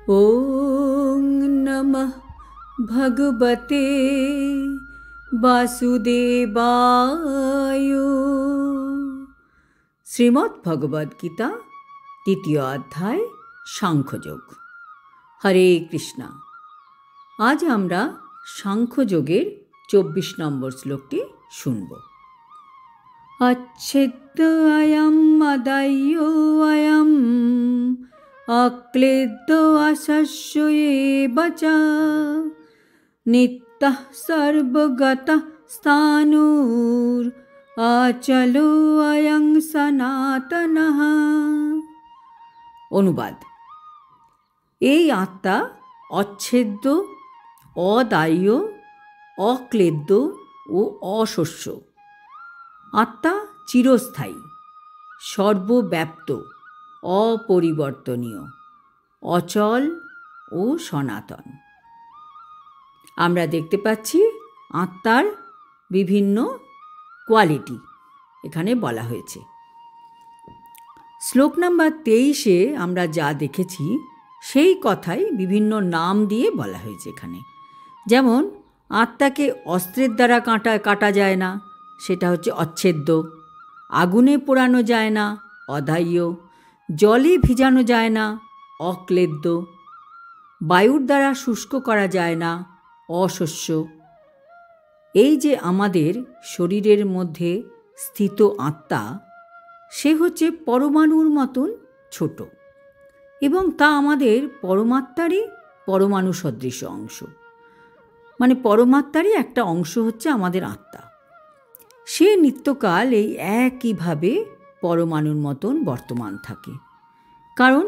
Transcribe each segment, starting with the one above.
ॐ नमः भगवते वासुदेवाय। শ্রীমদ্ ভগবদ গীতা দ্বিতীয় অধ্যায় সাংখ্যযোগ। হরে কৃষ্ণা। আজ আমরা সাংখ্যযোগের 24 নম্বর শ্লোকটি শুনব। अच्छेद्य अयम् अदाह्य अयम् अक्लेद्य अशस्य एव च नित्यः सर्वगतः स्थाणुर् अचलो अयं सनातनः। অনুবাদ: এই আত্মা অচ্ছেদ্য, অদাহ্য, অক্লেদ্য ও অশস্য। আত্মা চিরস্থায়ী, সর্বব্যাপ্ত, অপরিবর্তনীয়, অচল ও সনাতন। আমরা দেখতে পাচ্ছি আত্মার বিভিন্ন কোয়ালিটি এখানে বলা হয়েছে। শ্লোক নাম্বার 23-এ আমরা যা দেখেছি সেই কথাই বিভিন্ন নাম দিয়ে বলা হয়েছে এখানে। যেমন আত্মাকে অস্ত্রের দ্বারা কাটা যায় না, সেটা হচ্ছে অচ্ছেদ্য। আগুনে পোড়ানো যায় না, অদাহ্য। জলে ভিজানো যায় না, অক্লেদ্য। বায়ুর দ্বারা শুষ্ক করা যায় না, অশস্য। এই যে আমাদের শরীরের মধ্যে স্থিত আত্মা, সে হচ্ছে পরমাণুর মতন ছোট, এবং তা আমাদের পরমাত্মারই পরমাণু সদৃশ অংশ। মানে পরমাত্মারই একটা অংশ হচ্ছে আমাদের আত্মা। সে নিত্যকাল এই একইভাবে পরমাণুর মতন বর্তমান থাকে, কারণ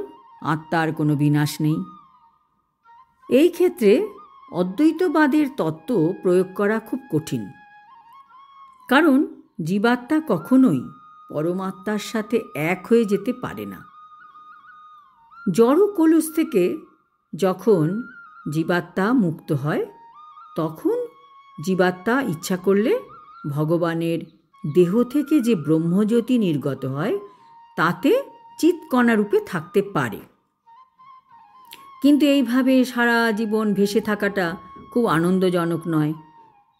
আত্মার কোনো বিনাশ নেই। এই ক্ষেত্রে অদ্বৈতবাদের তত্ত্ব প্রয়োগ করা খুব কঠিন, কারণ জীবাত্মা কখনোই পরমাত্মার সাথে এক হয়ে যেতে পারে না। জড় কলুষ থেকে যখন জীবাত্মা মুক্ত হয়, তখন জীবাত্মা ইচ্ছা করলে ভগবানের দেহ থেকে যে ব্রহ্মজ্যোতি নির্গত হয় তাতে চিৎকণারূপে থাকতে পারে। কিন্তু এইভাবে সারা জীবন ভেসে থাকাটা খুব আনন্দজনক নয়।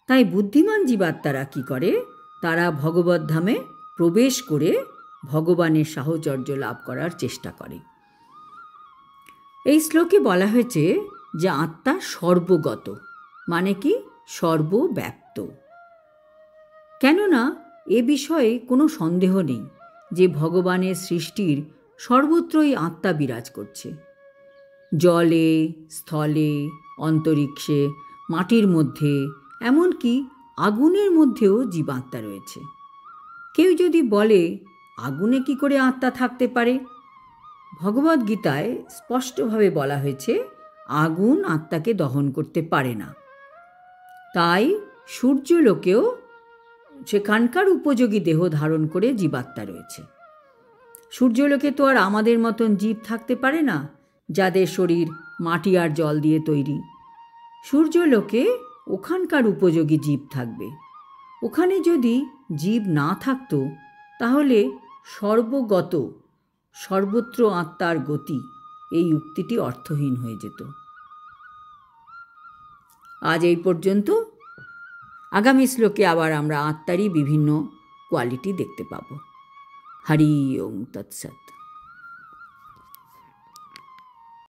তাই বুদ্ধিমান জীবাত্মারা কী করে, তারা ভগবত ধামে প্রবেশ করে ভগবানের সাহচর্য লাভ করার চেষ্টা করে। এই শ্লোকে বলা হয়েছে যে আত্মা সর্বগত, মানে কি সর্বব্যাপ্ত। কেননা এ বিষয়ে কোনো সন্দেহ নেই যে ভগবানের সৃষ্টির সর্বত্রই আত্মা বিরাজ করছে। জলে, স্থলে, অন্তরিক্ষে, মাটির মধ্যে, এমনকি আগুনের মধ্যেও জীবাত্মা রয়েছে। কেউ যদি বলে আগুনে কি করে আত্মা থাকতে পারে, ভগবদ্গীতায় স্পষ্টভাবে বলা হয়েছে আগুন আত্মাকে দহন করতে পারে না। তাই সূর্যলোকেও সেখানকার উপযোগী দেহ ধারণ করে জীবাত্মা রয়েছে। সূর্যলোকে তো আর আমাদের মতন জীব থাকতে পারে না, যাদের শরীর মাটি আর জল দিয়ে তৈরি। সূর্যলোকে ওখানকার উপযোগী জীব থাকবে। ওখানে যদি জীব না থাকতো, তাহলে সর্বগত, সর্বত্র আত্মার গতি, এই উক্তিটি অর্থহীন হয়ে যেত। আজ এই পর্যন্ত। আগামী শ্লোকে আবার আমরা আত্মারই বিভিন্ন কোয়ালিটি দেখতে পাব। হরি ওম তৎসৎ।